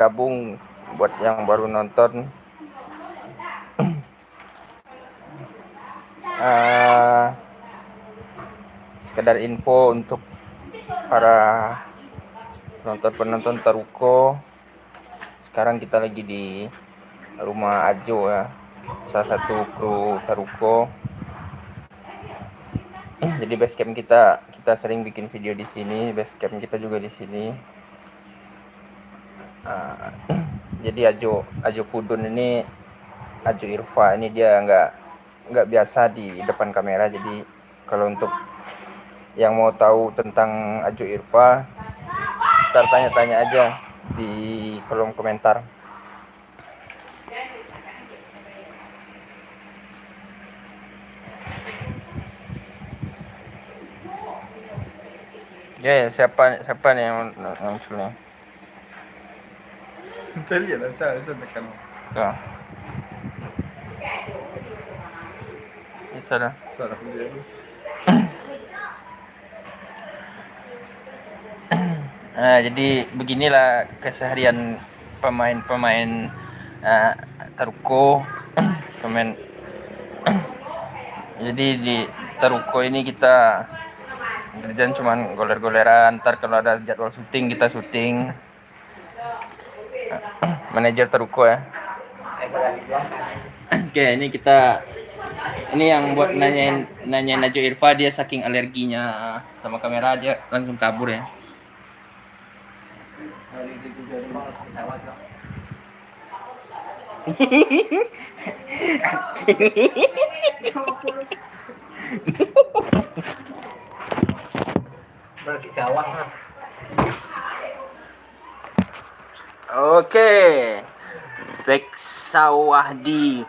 gabung buat yang baru nonton. Sekedar info untuk para penonton Taruko. Sekarang kita lagi di rumah Ajo ya, salah satu kru Taruko. Jadi basecamp kita sering bikin video di sini, basecamp kita juga di sini. Jadi Ajo Kudun ini, Ajo Irfa ini dia nggak biasa di depan kamera. Jadi kalau untuk yang mau tahu tentang Ajo Irfa, ntar tanya-tanya aja di kolom komentar. Ya, siapa nih yang muncul nih? Kita lihat lah, saya tekan. Tuh. Bisa dah. Suara dia. Nah, jadi beginilah keseharian pemain Taruko. Pemain. Jadi di Taruko ini kita kerjaan cuman goler-goleran. Ntar kalau ada jadwal syuting kita syuting. Manajer Taruko ya. Oke, ini yang buat nanyain Najwa Irfa, dia saking alerginya sama kamera dia langsung kabur ya. Oke, back sawah di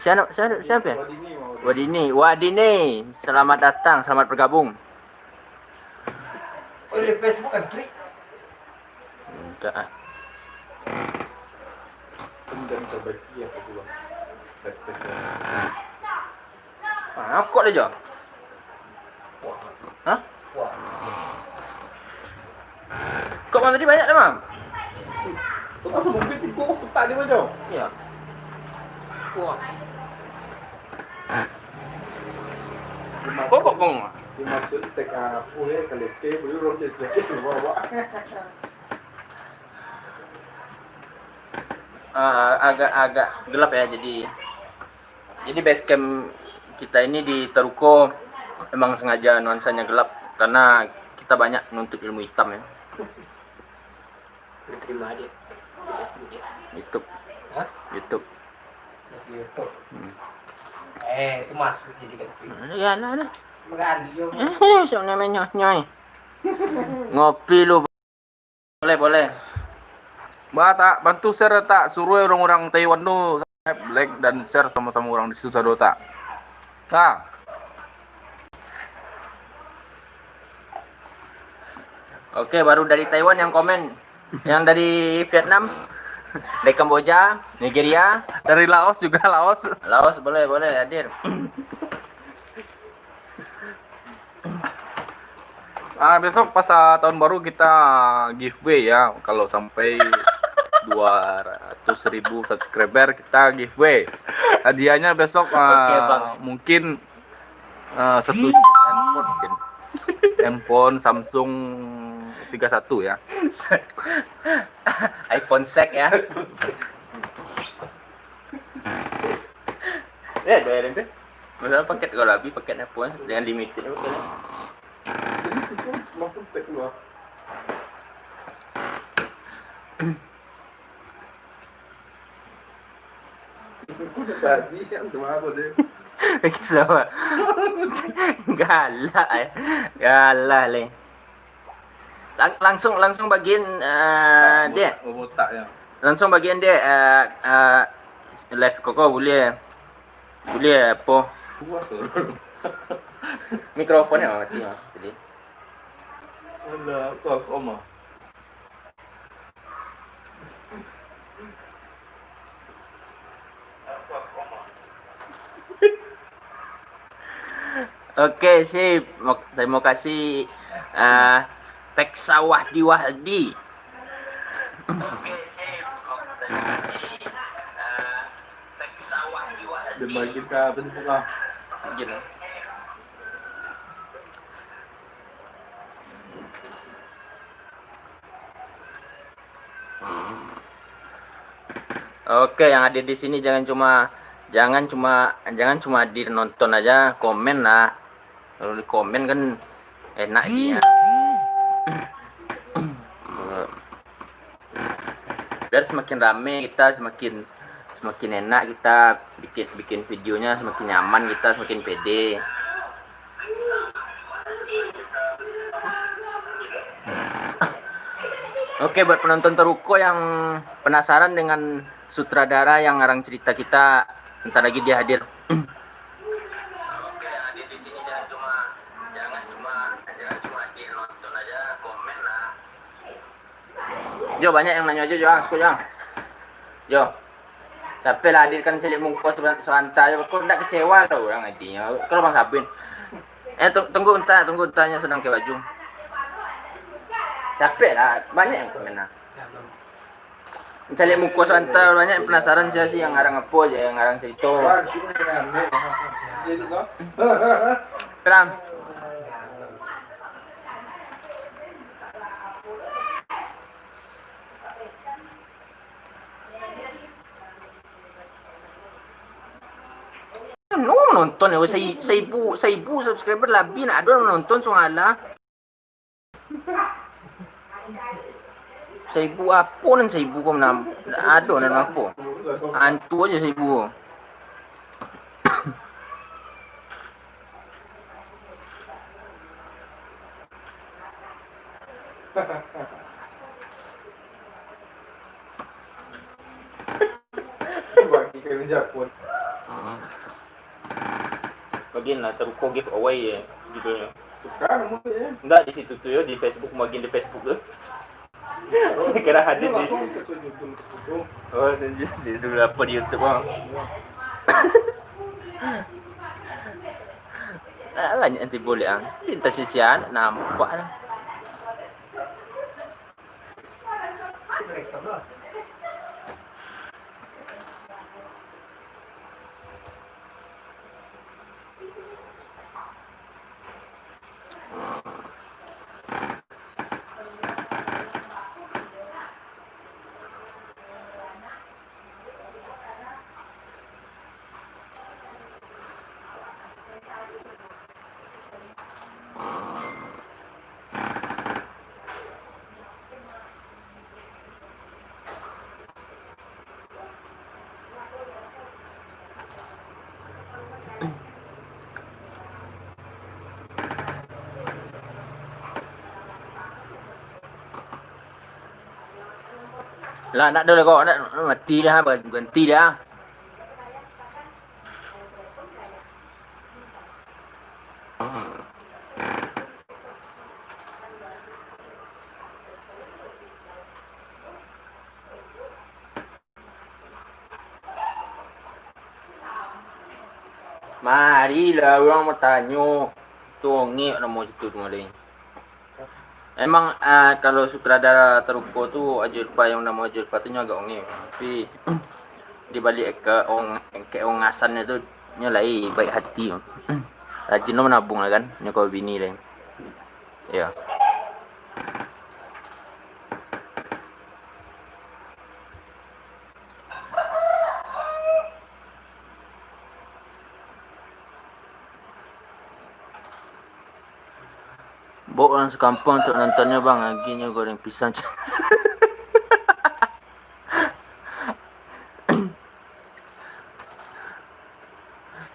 siapa ya? Wadini, selamat datang, selamat bergabung. Di Facebook kan trik. Enggak. Dan terbaiki yang kedua. Kok aja? Hah? Kok tadi banyak deh, Mam? Kau masuk mungkin tipu tak di mana? Iya. Wah. Kok bong? Dimaksud tek apa ya kalau ke belum jadi bawa. Agak gelap ya, jadi basecamp kita ini di Taruko emang sengaja nuansanya gelap karena kita banyak nuntut ilmu hitam ya. Terima dia. YouTube. Hah? YouTube. YouTube. Itu masuk jadi kan. Ya lah. Mengandi yo. Siapa namanya nyoy? Ngopi lu. Boleh. Tak bantu share tak, suruh orang-orang Taiwan tu subscribe, like dan share sama-sama orang di situ sado tak. Nah. Oke, baru dari Taiwan yang komen. Yang dari Vietnam, dari Kamboja, Nigeria, Dari Laos juga, Laos. boleh hadir. Besok pas tahun baru kita giveaway ya. Kalau sampai 200.000 subscriber kita giveaway. Hadiahnya besok Bang. mungkin satu handphone mungkin. Handphone Samsung 31 ya. iPhone sek ya. Ya, doyan itu. Masalah paket kalau habis paketnya pun dengan limited paket. Tadi kan tuh apa deh? Sama. Galak le. Langsung bagian dia. Botak ya. Langsung bagian dia live koko boleh apa? Mikrofonnya mati mah tadi. Alah, kok mah. Oke, sip. Terima kasih Pek Sawah di Wahdi. Dibagi ke bentuk ah. Gini. Oke, yang ada di sini jangan cuma di nonton aja, komen lah. Kalau di komen kan enak dia. Biar semakin rame kita, semakin enak kita bikin videonya, semakin nyaman kita, semakin pede. Oke, buat penonton Teruko yang penasaran dengan sutradara yang ngarang cerita kita, ntar lagi dia hadir. Oke, yang hadir di sini jangan cuma di nonton aja, komen lah. Jo, banyak yang nanya aja, Jo, Jo. Tapi lah hadirkan Cilik Mungkos sebentar, kok enggak kecewa tau orang hatinya. Kalau Bang Sabin. Tunggu entahnya sedang ke baju. Capek lah, banyak yang komen lah. Cilik Mungkos sebentar, banyak yang penasaran sih yang ngarang apa aja, yang ngarang cerita. Pelan. Nonton ya, seribu subscriber lebih nak ada nonton soalnya. Seribu apa dan seribu kau menam ada dan apa? Hantu aja seribu. Bagi kami Japun. Bagian lah Teruko giveaway ya judulnya. Sekarang mungkin ya. Enggak di situ tuh ya, di Facebook, bagian di Facebook tuh. Saya kira hadir di. Oh, saya dulu apa di YouTube bang. Banyak nanti boleh ah. Pintas sisian nampak lah. Lah nak dulu kok, nak mati dah, berhenti dah. Marilah orang mau tanya. Tongik nama situ tu maling. Emang kalau sutradara Teruko tu Ajurpa yang nama Ajurpa tu agak onge. Tapi di balik keongasannya tu nyalai baik hati. Rajin lo menabung lah kan, nyokau bini lah. Ya. Bawa orang sekampung untuk nontonnya bang, aginya goreng pisang.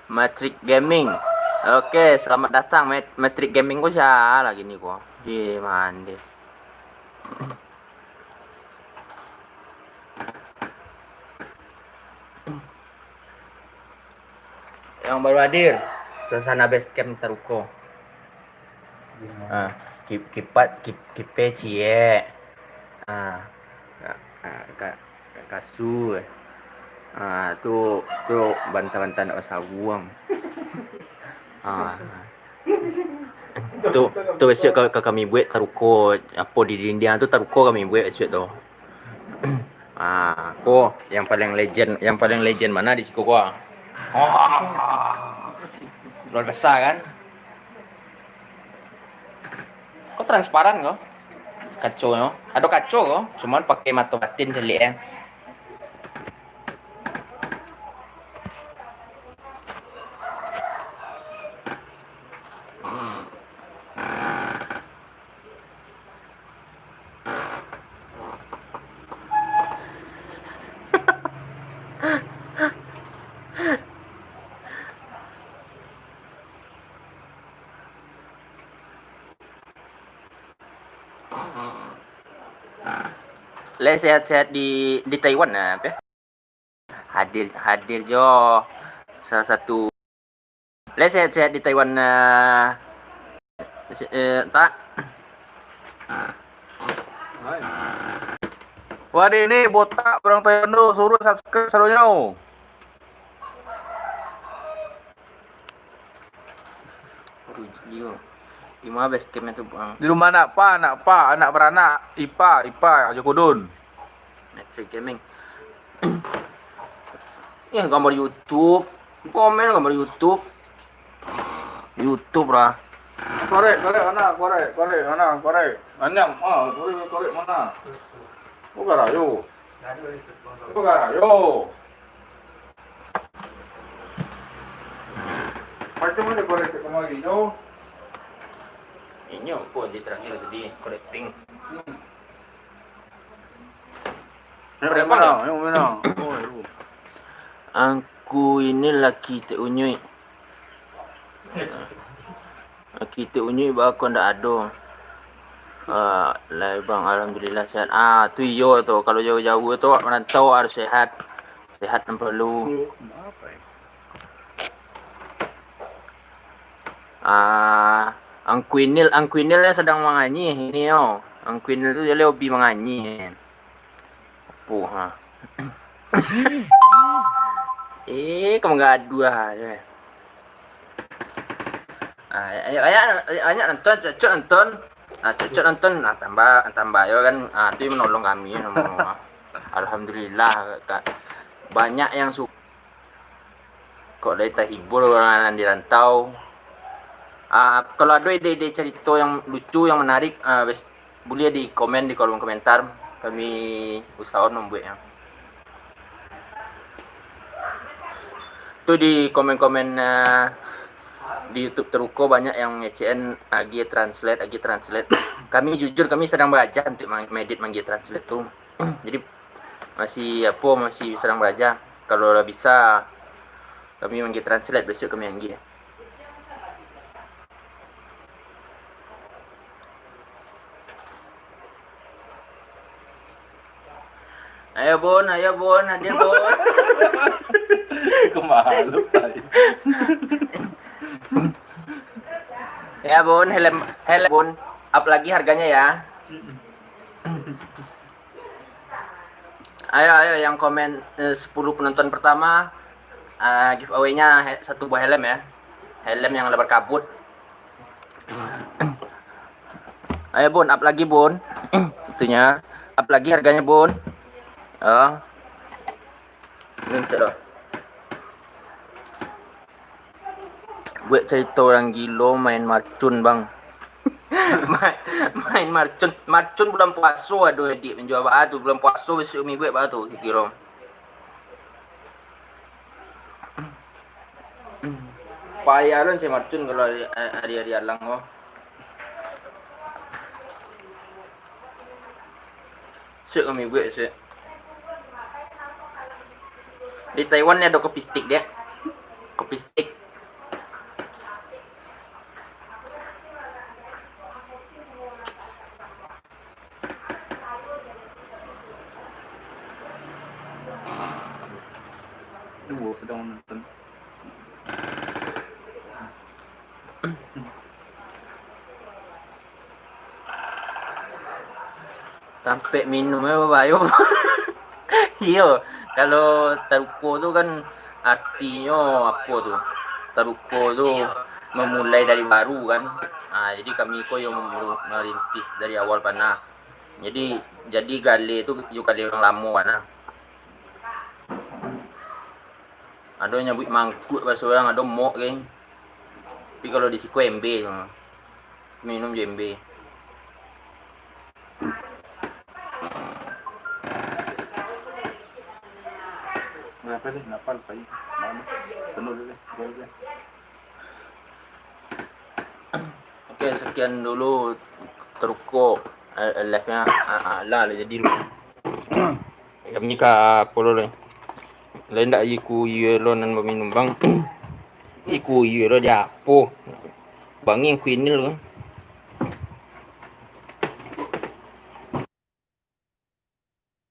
Matrix Gaming. Oke, selamat datang Matrix Gaming gua siapa lagi nih gua. Di mandi. Yang baru hadir, suasana base camp Teruko. Kipe cie. Kasur. Tu bantah-bantah nak pasal buang. Tu besok kami buat Teruko apa di dinding tu Teruko kami buat besok tu. Kok yang paling legend mana di siku gua? Luar biasa kan? Kok transparan kok? Kaco no? Ada kaco kok, cuman pakai mata batin celik ya. Le sehat-sehat di Taiwan nah, apa? Hadir jo salah satu. Le sehat-sehat di Taiwan tak. Waduh ini botak orang Taiwan tuh suruh subscribe selalunya. Yo. Di mana base campnya tuh bang? Di rumah anak beranak, IPA, Ajo Kudun. Netflix gaming. Ya gambar YouTube. Komen gambar YouTube. YouTube lah. Korek anak, korek. Anyam, korek mana? Bukan ayo. Macam mana korek kemari yo? Ini kok di terakhir tadi correcting. Yang mana? Oh, Aku ini laki te unyui. Laki te unyui aku ndak ada. Lah bang, alhamdulillah sehat. Tu iyo tu kalau jauh-jauh tu merantau harus sehat. Sehat yang perlu. Ang Quinil sedang menganyi ini yo. Ang Quinil tu dia hobi menganyi. Apa ha? Kamu ngadu aja. Ayo nonton, cocok nonton. Cocok nonton, tambah yo kan. Itu menolong kami semua. Alhamdulillah banyak yang suka. Kok dari terhibur orang di rantau. Kalau ada ide-ide cerita yang lucu, yang menarik, boleh di komen di kolom komentar. Kami usahakan membuatnya. Itu di komen-komen di YouTube Teruko banyak yang ngecen Agi translate. Kami jujur kami sedang belajar untuk mengedit translate tuh. Jadi masih sedang belajar. Kalau bisa kami translate besok kami Agi. Ayo Bon, hadir Bon. Kemalu tadi. Ya Bon, helm Bon, up lagi harganya ya. Ayo yang komen 10 penonton pertama giveaway-nya satu buah helm ya. Helm yang lebar kabut. Ayo Bon, up lagi Bon. Itunya, up lagi harganya Bon. Ini dah. Buat cerita orang gila main marcun bang. main marcun bulan puasa ada adik menjual batu bulan puasa besok mi buat batu kira. Payah lah saya marcun kalau hari-hari alang oh. Sik kami buat sik. Di Taiwan ni ada kopi stick dia. Kopi stick. Dua sedang nonton. Sampai minumnya bayo. Iya. Kalau Teruko tu kan artinya apa tu? Teruko tu memulai dari baru kan. Jadi kami ko yang merintis dari awal panah. Jadi gale itu juga kali orang lama kan. Ada nyebut mangkuk bahasa orang, ada mok kan. Tapi kalau di siku embe minum jembe. Berapa nih? Napal pagi. Mana? Penuh dulu. Boleh. Oke, sekian dulu teruko live-nya ala jadi lu. Kami ka polo le. Lain dak iku yelo nan minum bang. Iku yelo dia po. Bangin kuinil kan.